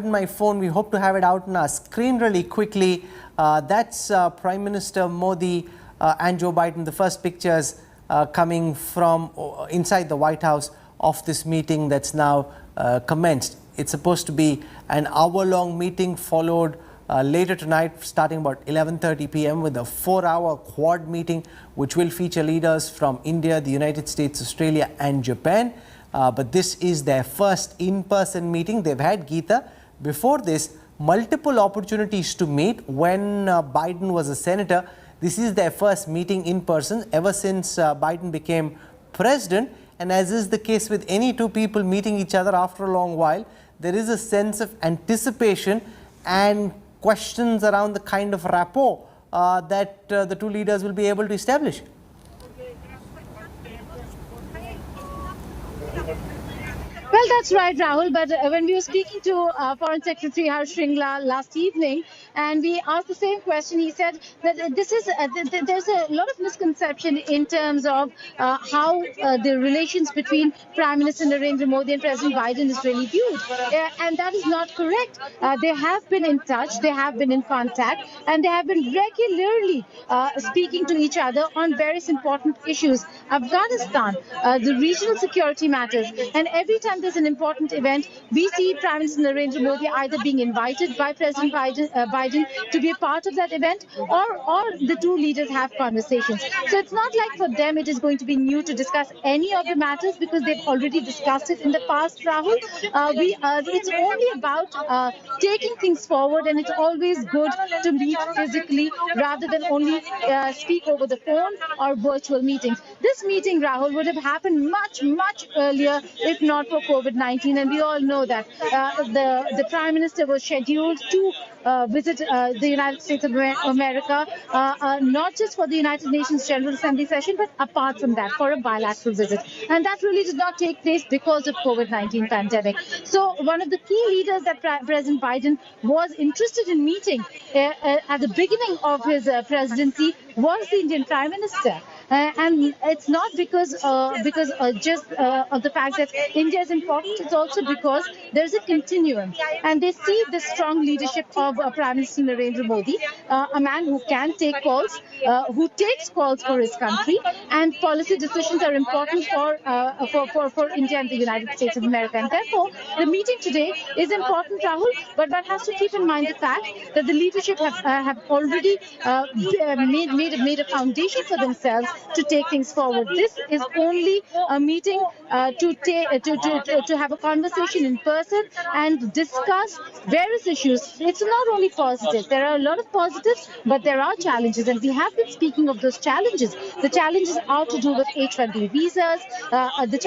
My phone, we hope to have it out on our screen really quickly. That's Prime Minister Modi and Joe Biden, the first pictures coming from inside the White House of this meeting that's now commenced. It's supposed to be an hour-long meeting followed later tonight starting about 11:30 p.m. with a 4-hour quad meeting which will feature leaders from India, the United States, Australia and Japan. But this is their first in-person meeting. They've had, Geeta, before this, multiple opportunities to meet when Biden was a senator. This is their first meeting in person ever since Biden became president. And as is the case with any two people meeting each other after a long while, there is a sense of anticipation and questions around the kind of rapport that the two leaders will be able to establish. Well, that's right, Rahul. But when we were speaking to Foreign Secretary Harsh Shringla last evening, and we asked the same question, he said that there's a lot of misconception in terms of how the relations between Prime Minister Narendra Modi and President Biden is really viewed, and that is not correct. They have been in touch, they have been in contact, and they have been regularly speaking to each other on various important issues: Afghanistan, the regional security matters, and every time there's an important event, we see Prime Minister Narendra Modi either being invited by President Biden to be a part of that event, or the two leaders have conversations. So it's not like for them it is going to be new to discuss any of the matters, because they've already discussed it in the past, Rahul. It's only about taking things forward, and it's always good to meet physically rather than only speak over the phone or virtual meetings. This meeting, Rahul, would have happened much earlier if not for COVID-19, and we all know that the Prime Minister was scheduled to visit the United States of America, not just for the United Nations General Assembly session, but apart from that, for a bilateral visit. And that really did not take place because of COVID-19 pandemic. So one of the key leaders that President Biden was interested in meeting at the beginning of his presidency was the Indian Prime Minister. And it's not because just of the fact that India is important. It's also because there's a continuum, and they see the strong leadership of Prime Minister Narendra Modi, a man who can take calls, who takes calls for his country, and policy decisions are important for India and the United States of America. And therefore, the meeting today is important, Rahul. But one has to keep in mind the fact that the leadership have already made a foundation for themselves to take things forward. This is only a meeting to have a conversation in person and discuss various issues. It's not only positive. There are a lot of positives, but there are challenges, and we have been speaking of those challenges. The challenges are to do with H-1B visas. The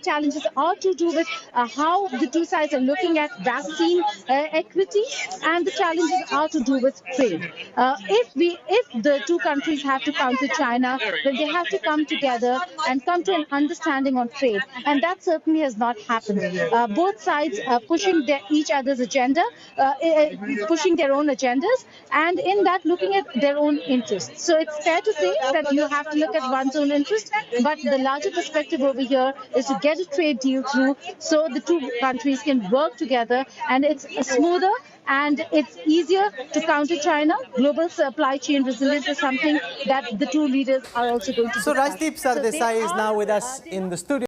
challenges are to do with how the two sides are looking at vaccine equity, and the challenges are to do with trade. If the two countries have to counter China, then they have to come together and come to an understanding on trade, and that certainly has not happened. Both sides are pushing each other's agenda, pushing their own agendas, and in that looking at their own interests. So it's fair to say that you have to look at one's own interest, but the larger perspective over here is to get a trade deal through so the two countries can work together, and it's smoother and it's easier to counter China. Global supply chain resilience is something that the two leaders are also going to discuss. So Rajdeep Sardesai is now with us in the studio.